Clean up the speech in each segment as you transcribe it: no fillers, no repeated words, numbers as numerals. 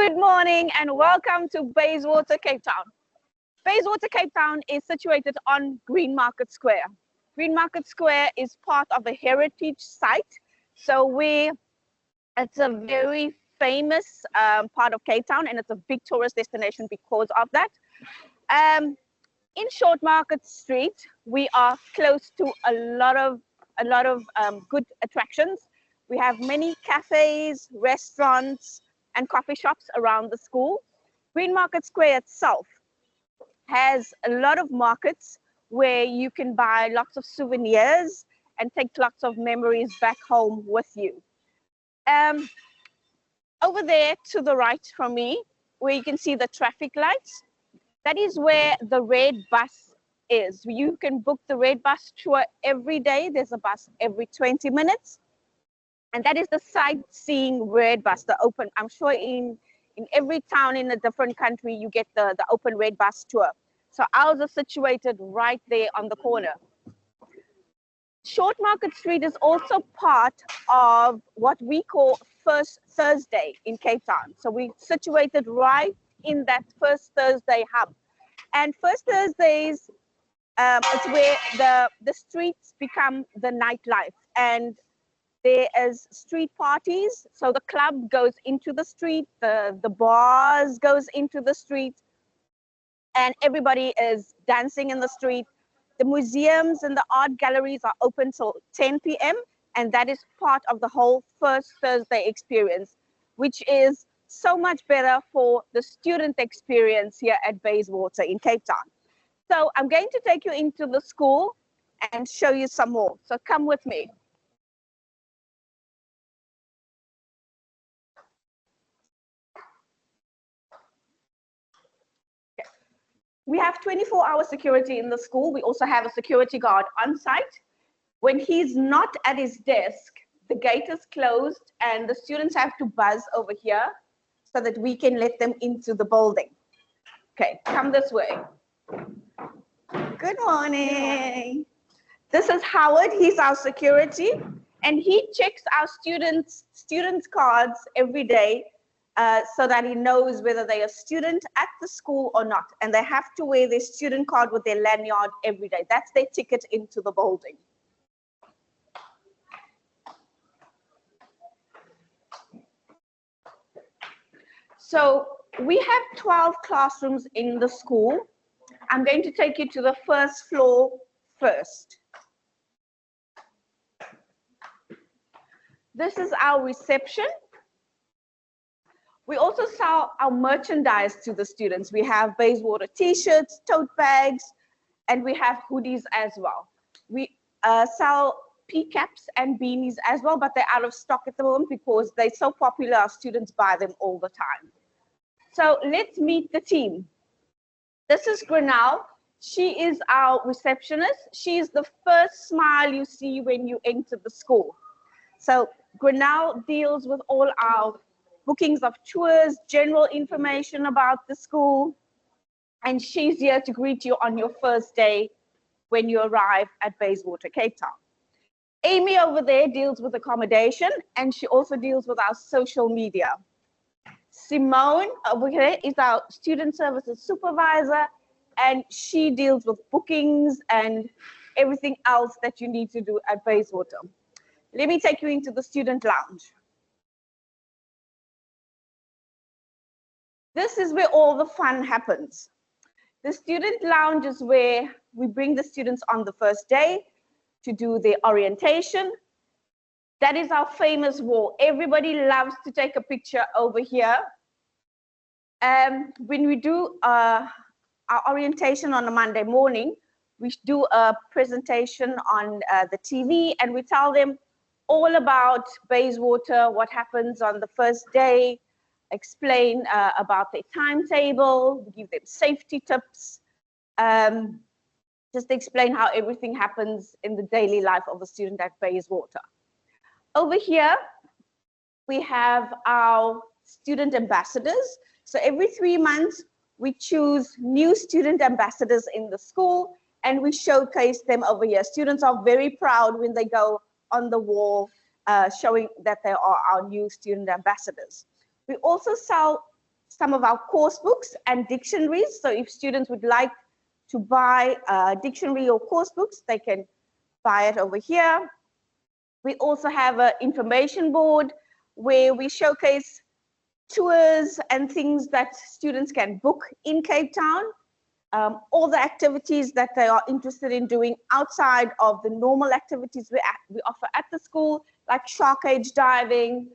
Good morning and welcome to Bayswater, Cape Town. Bayswater, Cape Town is situated on Green Market Square. Green Market Square is part of a heritage site. So it's a very famous part of Cape Town, and it's a big tourist destination because of that. In Short Market Street, we are close to a lot of good attractions. We have many cafes, restaurants, and coffee shops around the school. Green Market Square itself has a lot of markets where you can buy lots of souvenirs and take lots of memories back home with you. Over there to the right from me, where you can see the traffic lights, that is where the red bus is. You can book the red bus tour every day. There's a bus every 20 minutes. And that is the sightseeing red bus, the open. I'm sure in every town in a different country, you get the open red bus tour. So ours is situated right there on the corner. Short Market Street is also part of what we call First Thursday in Cape Town. So we're situated right in that First Thursday hub. And First Thursdays is where the streets become the nightlife. And there is street parties, so the club goes into the street, the bars goes into the street, and everybody is dancing in the street. The museums and the art galleries are open till 10 p.m. and that is part of the whole First Thursday experience, which is so much better for the student experience here at Bayswater in Cape Town. So I'm going to take you into the school and show you some more. So come with me. We have 24-hour security in the school. We also have a security guard on site. When he's not at his desk, the gate is closed and the students have to buzz over here so that we can let them into the building. Okay, come this way. Good morning. This is Howard. He's our security, and he checks our students' cards every day so that he knows whether they're a student at the school or not. And they have to wear their student card with their lanyard every day. That's their ticket into the building. So we have 12 classrooms in the school. I'm going to take you to the first floor first. This is our reception. We also sell our merchandise to the students. We have Bayswater t-shirts, tote bags, and we have hoodies as well. We sell P-caps and beanies as well, but they're out of stock at the moment because they're so popular, our students buy them all the time. So let's meet the team. This is Grenell. She is our receptionist. She is the first smile you see when you enter the school. So Grenell deals with all our bookings of tours, general information about the school, and she's here to greet you on your first day when you arrive at Bayswater, Cape Town. Amy over there deals with accommodation, and she also deals with our social media. Simone over here is our student services supervisor, and she deals with bookings and everything else that you need to do at Bayswater. Let me take you into the student lounge. This is where all the fun happens. The student lounge is where we bring the students on the first day to do their orientation. That is our famous wall. Everybody loves to take a picture over here. When we do our orientation on a Monday morning, we do a presentation on the TV, and we tell them all about Bayswater, what happens on the first day, explain about their timetable, give them safety tips, just explain how everything happens in the daily life of a student at Bayswater. Over here, we have our student ambassadors. So every 3 months, we choose new student ambassadors in the school, and we showcase them over here. Students are very proud when they go on the wall showing that they are our new student ambassadors. We also sell some of our course books and dictionaries. So if students would like to buy a dictionary or course books, they can buy it over here. We also have an information board where we showcase tours and things that students can book in Cape Town. All the activities that they are interested in doing outside of the normal activities we offer at the school, like shark cage diving,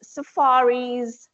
safaris,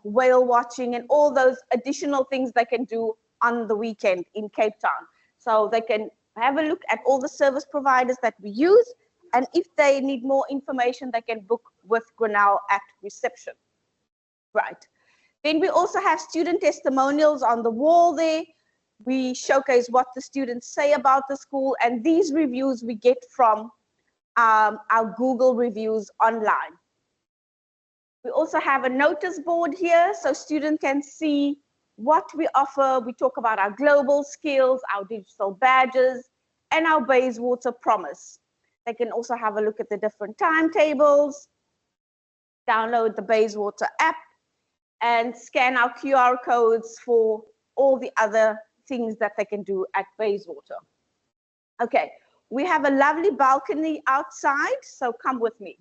whale watching, and all those additional things they can do on the weekend in Cape Town. So they can have a look at all the service providers that we use, and if they need more information, they can book with Grenell at reception. Right. Then we also have student testimonials on the wall there. We showcase what the students say about the school, and these reviews we get from our Google reviews online. We also have a notice board here so students can see what we offer. We talk about our global skills, our digital badges, and our Bayswater promise. They can also have a look at the different timetables, download the Bayswater app, and scan our QR codes for all the other things that they can do at Bayswater. Okay, we have a lovely balcony outside, so come with me.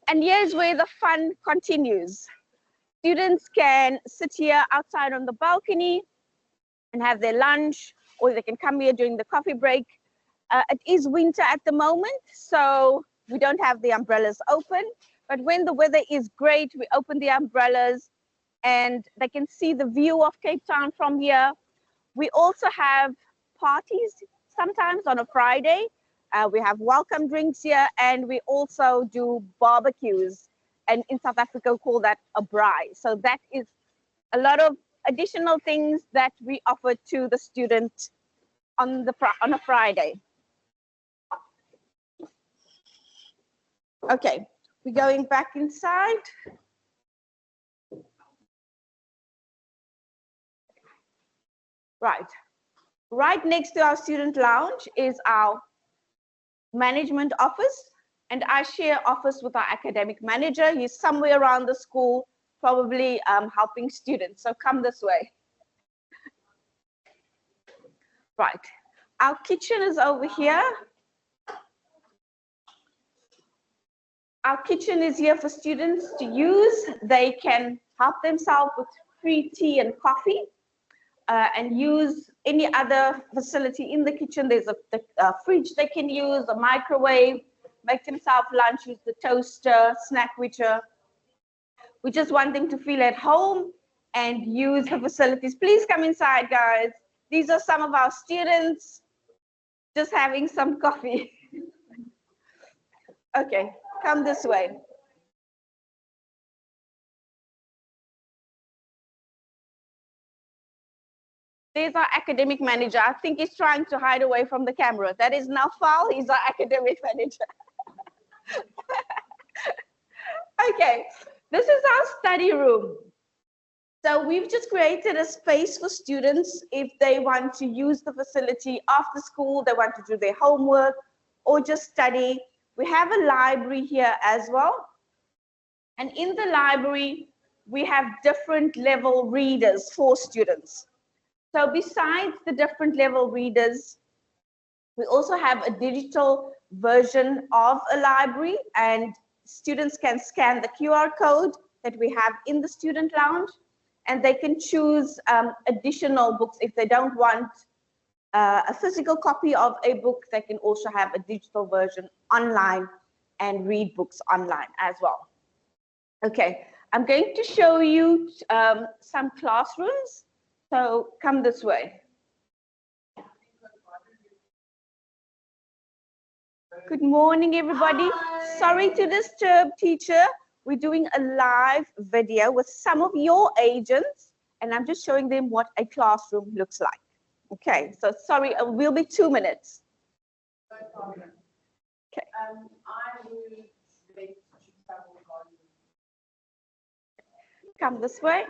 And here's where the fun continues. Students can sit here outside on the balcony and have their lunch, or they can come here during the coffee break. It is winter at the moment, so we don't have the umbrellas open. But when the weather is great, we open the umbrellas and they can see the view of Cape Town from here. We also have parties sometimes on a Friday. We have welcome drinks here, and we also do barbecues. And in South Africa, we call that a braai. So that is a lot of additional things that we offer to the student on a Friday. Okay, we're going back inside. Right. Right next to our student lounge is our management office, and I share office with our academic manager. He's somewhere around the school, probably helping students. So come this way. Right. Our kitchen is over here. Our kitchen is here for students to use. They can help themselves with free tea and coffee, and use any other facility in the kitchen. There's a fridge they can use, a microwave, make themselves lunch, use the toaster, snack witcher. We just want them to feel at home and use the facilities. Please come inside, guys. These are some of our students just having some coffee. Okay, come this way. There's our academic manager. I think he's trying to hide away from the camera. That is Naufal. He's our academic manager. Okay, this is our study room. So we've just created a space for students if they want to use the facility after school, they want to do their homework or just study. We have a library here as well. And in the library, we have different level readers for students. So besides the different level readers, we also have a digital version of a library, and students can scan the QR code that we have in the student lounge, and they can choose additional books. If they don't want a physical copy of a book, they can also have a digital version online and read books online as well. Okay, I'm going to show you some classrooms. So come this way. Good morning, everybody. Hi. Sorry to disturb, teacher. We're doing a live video with some of your agents, and I'm just showing them what a classroom looks like. Okay, so sorry, it will be 2 minutes. No problem. Okay. I will come this way.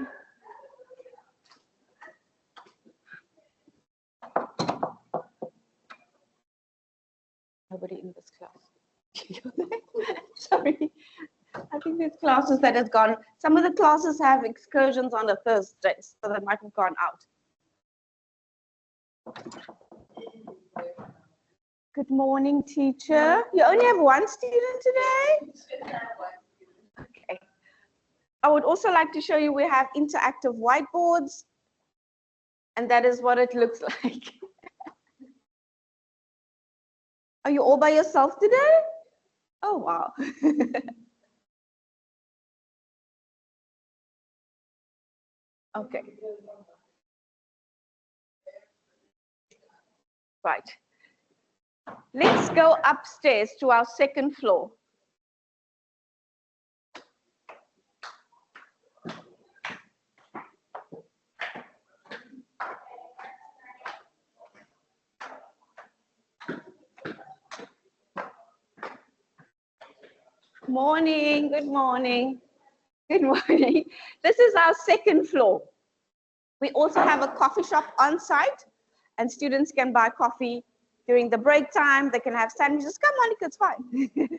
Nobody in this class. Sorry. I think there's classes that have gone. Some of the classes have excursions on a Thursday, so they might have gone out. Good morning, teacher. You only have one student today? Okay. I would also like to show you we have interactive whiteboards, and that is what it looks like. Are you all by yourself today? Oh, wow. Okay. Right. Let's go upstairs to our second floor. Morning, good morning. Good morning. This is our second floor. We also have a coffee shop on site, and students can buy coffee during the break time. They can have sandwiches. Come on, it's fine.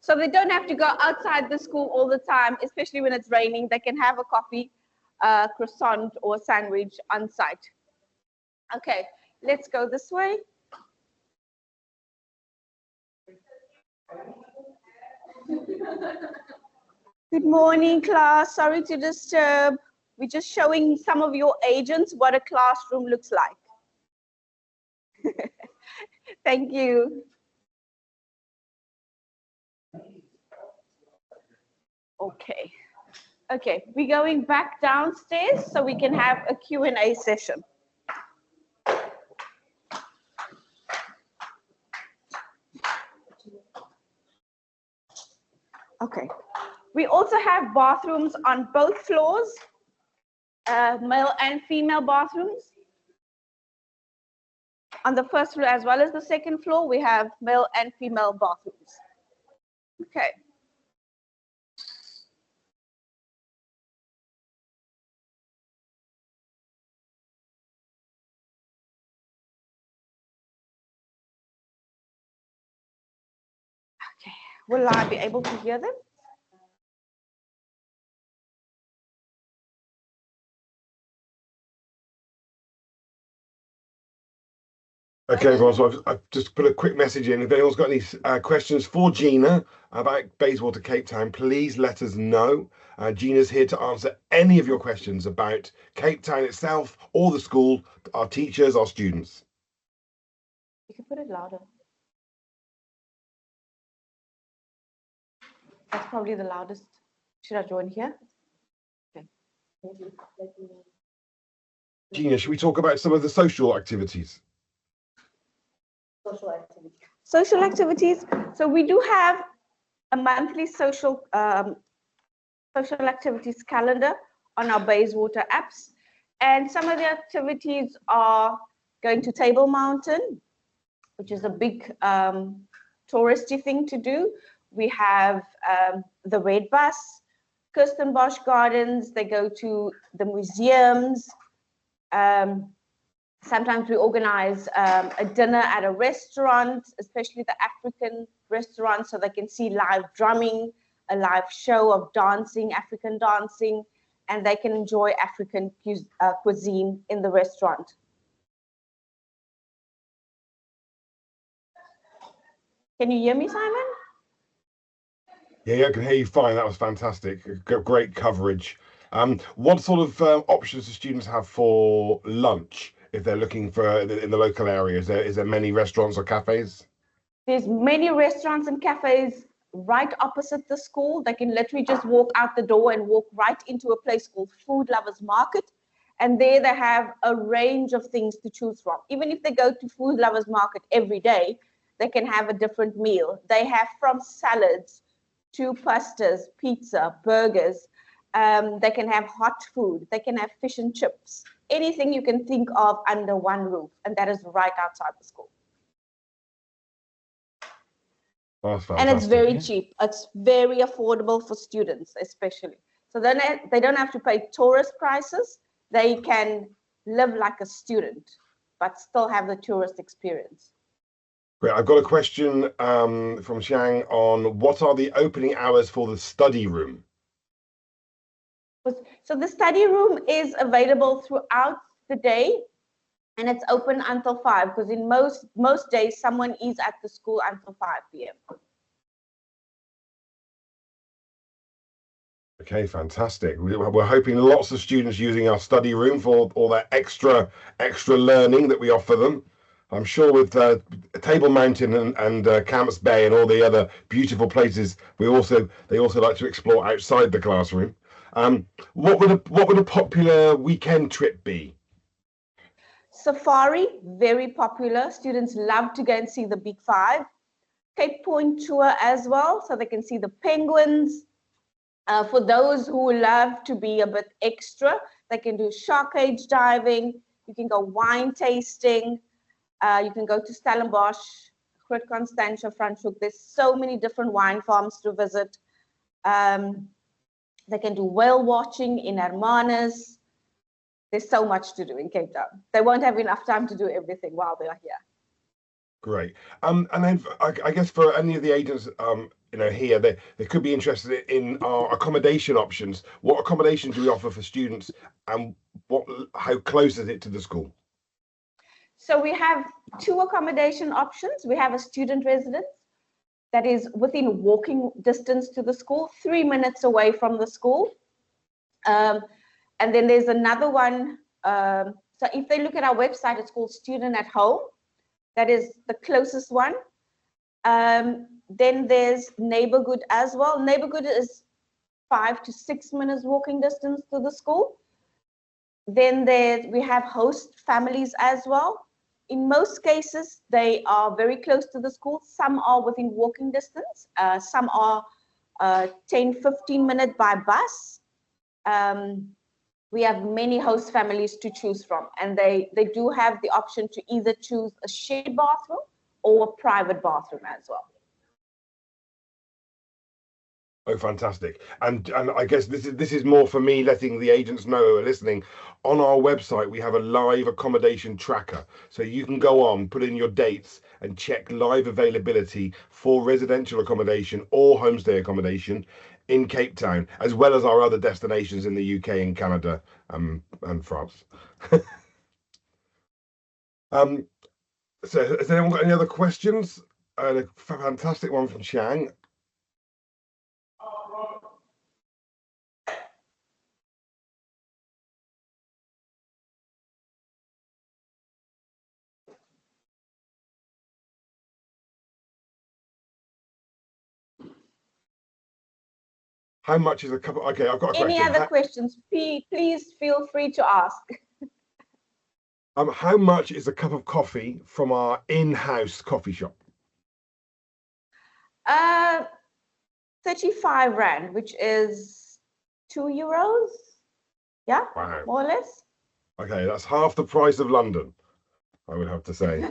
So they don't have to go outside the school all the time, especially when it's raining. They can have a coffee, croissant, or sandwich on site. Okay, let's go this way. Good morning, class. Sorry to disturb. We're just showing some of your agents what a classroom looks like. Thank you. Okay. Okay, we're going back downstairs so we can have a Q&A session. Okay. We also have bathrooms on both floors, male and female bathrooms. On the first floor as well as the second floor, we have male and female bathrooms. Okay. Okay, will I be able to hear them? Okay, everyone, so I've just put a quick message in. If anyone's got any questions for Gina about Bayswater Cape Town, please let us know. Gina's here to answer any of your questions about Cape Town itself or the school, our teachers, our students. You can put it louder. That's probably the loudest. Should I join here? Okay. Gina, should we talk about some of the social activities? Social activities. So we do have a monthly social activities calendar on our Bayswater apps. And some of the activities are going to Table Mountain, which is a big touristy thing to do. We have the Red Bus, Kirstenbosch Gardens. They go to the museums. Sometimes we organize a dinner at a restaurant, especially the African restaurants, so they can see live drumming, a live show of dancing, African dancing, and they can enjoy African cuisine in the restaurant. Can you hear me, Simon? Yeah, I can hear you fine. That was fantastic. Great coverage. What sort of options do students have for lunch if they're looking for in the local area? Is there many restaurants or cafes? There's many restaurants and cafes right opposite the school. They can literally just walk out the door and walk right into a place called Food Lovers Market. And there they have a range of things to choose from. Even if they go to Food Lovers Market every day, they can have a different meal. They have from salads to pastas, pizza, burgers. They can have hot food. They can have fish and chips. Anything you can think of under one roof. And that is right outside the school. And it's very cheap. It's very affordable for students, especially. So then they don't have to pay tourist prices. They can live like a student, but still have the tourist experience. Great. I've got a question from Xiang on what are the opening hours for the study room? So the study room is available throughout the day, and it's open until 5, because in most days someone is at the school until 5 p.m. Okay, fantastic. We're hoping lots of students using our study room for all that extra learning that we offer them. I'm sure with Table Mountain and Camps Bay and all the other beautiful places, they also like to explore outside the classroom. What would a popular weekend trip be? Safari, very popular. Students love to go and see the Big Five. Cape Point tour as well, so they can see the penguins. For those who love to be a bit extra, they can do shark cage diving. You can go wine tasting. You can go to Stellenbosch, Groot Constantia, Franschhoek. There's so many different wine farms to visit. They can do whale watching in Hermanus. There's so much to do in Cape Town. They won't have enough time to do everything while they are here. Great. And then I guess for any of the agents, here they could be interested in our accommodation options. What accommodation do we offer for students, and how close is it to the school? So we have 2 accommodation options. We have a student residence that is within walking distance to the school, 3 minutes away from the school. And then there's another one. So if they look at our website, it's called Student at Home. That is the closest one. Then there's Neighborhood as well. Neighborhood is 5 to 6 minutes walking distance to the school. Then we have host families as well. In most cases, they are very close to the school. Some are within walking distance. Some are 10-15 minutes by bus. We have many host families to choose from, and they do have the option to either choose a shared bathroom or a private bathroom as well. Oh, fantastic. And I guess this is more for me letting the agents know who are listening. On our website, we have a live accommodation tracker. So you can go on, put in your dates and check live availability for residential accommodation or homestay accommodation in Cape Town, as well as our other destinations in the UK and Canada and France. So has anyone got any other questions? A fantastic one from Xiang. How much is a cup of, okay, I've got a question. Any other questions, please feel free to ask. How much is a cup of coffee from our in-house coffee shop? 35 Rand, which is €2. Yeah, Wow. more or less. Okay, that's half the price of London, I would have to say.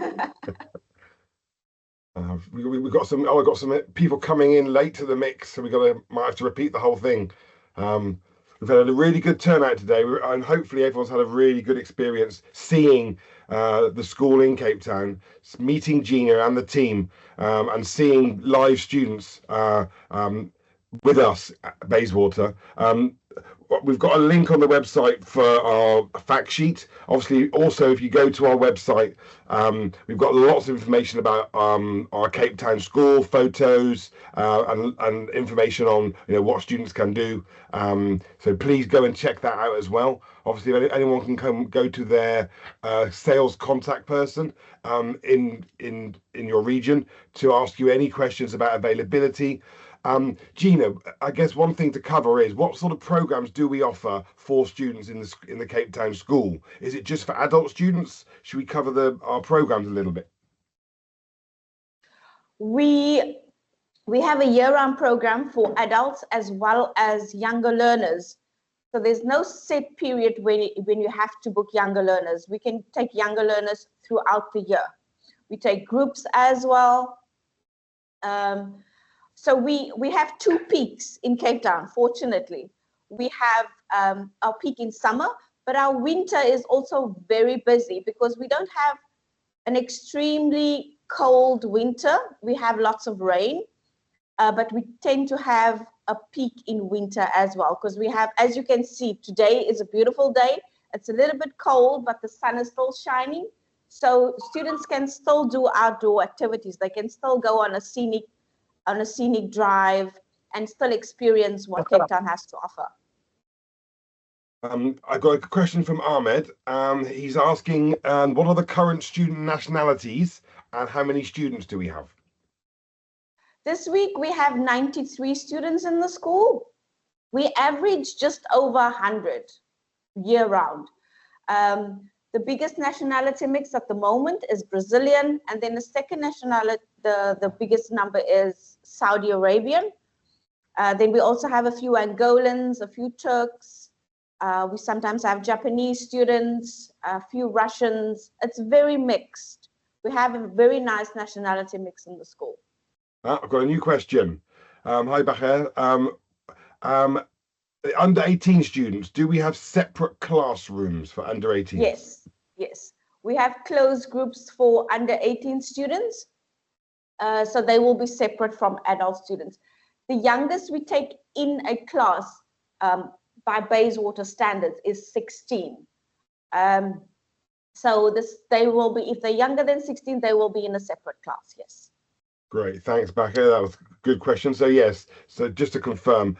We've got some. Oh, I got some people coming in late to the mix, so might have to repeat the whole thing. We've had a really good turnout today, and hopefully everyone's had a really good experience seeing the school in Cape Town, meeting Gina and the team, and seeing live students with us at Bayswater. We've got a link on the website for our fact sheet. Obviously, also, if you go to our website, we've got lots of information about our Cape Town school, photos, and information on what students can do. So please go and check that out as well. Obviously, if anyone can go to their sales contact person in your region to ask you any questions about availability. Gina, I guess one thing to cover is what sort of programs do we offer for students in the Cape Town school? Is it just for adult students? Should we cover our programs a little bit? We have a year-round program for adults as well as younger learners. So there's no set period when you have to book younger learners. We can take younger learners throughout the year. We take groups as well. So we have 2 peaks in Cape Town, fortunately. We have our peak in summer, but our winter is also very busy because we don't have an extremely cold winter. We have lots of rain, but we tend to have a peak in winter as well, because we have, as you can see, today is a beautiful day. It's a little bit cold, but the sun is still shining. So students can still do outdoor activities. They can still go on a scenic drive and still experience what Cape Town has to offer. I got a question from Ahmed. He's asking, what are the current student nationalities and how many students do we have? This week we have 93 students in the school. We average just over 100 year round. The biggest nationality mix at the moment is Brazilian, and then the second nationality, the biggest number is Saudi Arabian. Then we also have a few Angolans, a few Turks. We sometimes have Japanese students, a few Russians. It's very mixed. We have a very nice nationality mix in the school. I've got a new question. Hi, Bacher. Under 18 students, do we have separate classrooms for under 18? Yes, yes. We have closed groups for under 18 students. So they will be separate from adult students. The youngest we take in a class by Bayswater standards is 16. So they will be, if they're younger than 16, they will be in a separate class, yes. Great, thanks, Bacher. That was a good question. So yes, so just to confirm,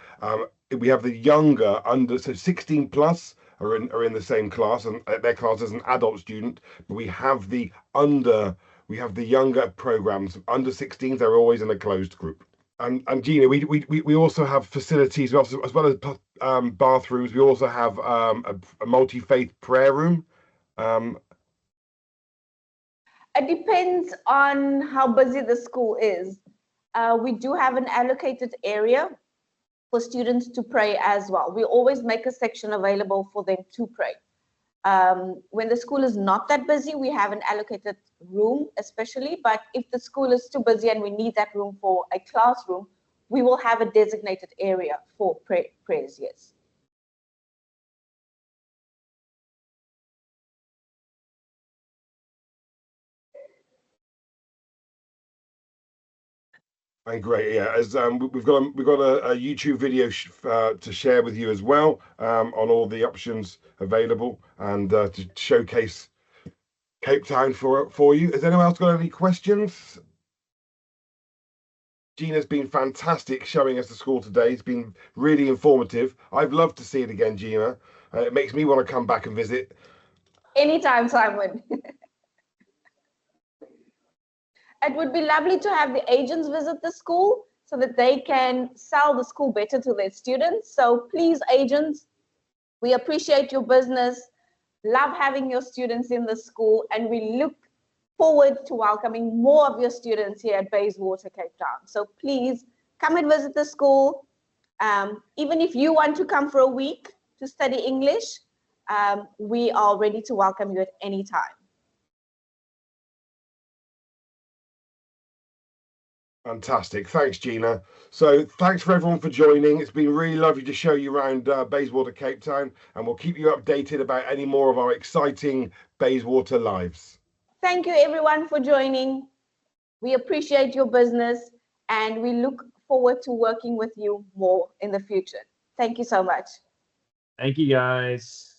we have the younger under, so 16 plus are in the same class, and their class as an adult student, but we have the younger programs. Under 16s, they're always in a closed group. And Gina, we also have facilities as well as bathrooms. We also have a multi-faith prayer room. It depends on how busy the school is. We do have an allocated area for students to pray as well. We always make a section available for them to pray. When the school is not that busy, we have an allocated room especially, but if the school is too busy and we need that room for a classroom, we will have a designated area for prayers, yes. Great, yeah. As we've got a YouTube video to share with you as well on all the options available and to showcase Cape Town for you. Has anyone else got any questions? Gina's been fantastic showing us the school today. It's been really informative. I've loved to see it again, Gina. It makes me want to come back and visit. Anytime, Simon. It would be lovely to have the agents visit the school so that they can sell the school better to their students. So please, agents, we appreciate your business, love having your students in the school, and we look forward to welcoming more of your students here at Bayswater, Cape Town. So please come and visit the school. Even if you want to come for a week to study English, we are ready to welcome you at any time. Fantastic. Thanks, Gina. So thanks for everyone for joining. It's been really lovely to show you around Bayswater, Cape Town, and we'll keep you updated about any more of our exciting Bayswater lives. Thank you, everyone, for joining. We appreciate your business, and we look forward to working with you more in the future. Thank you so much. Thank you, guys.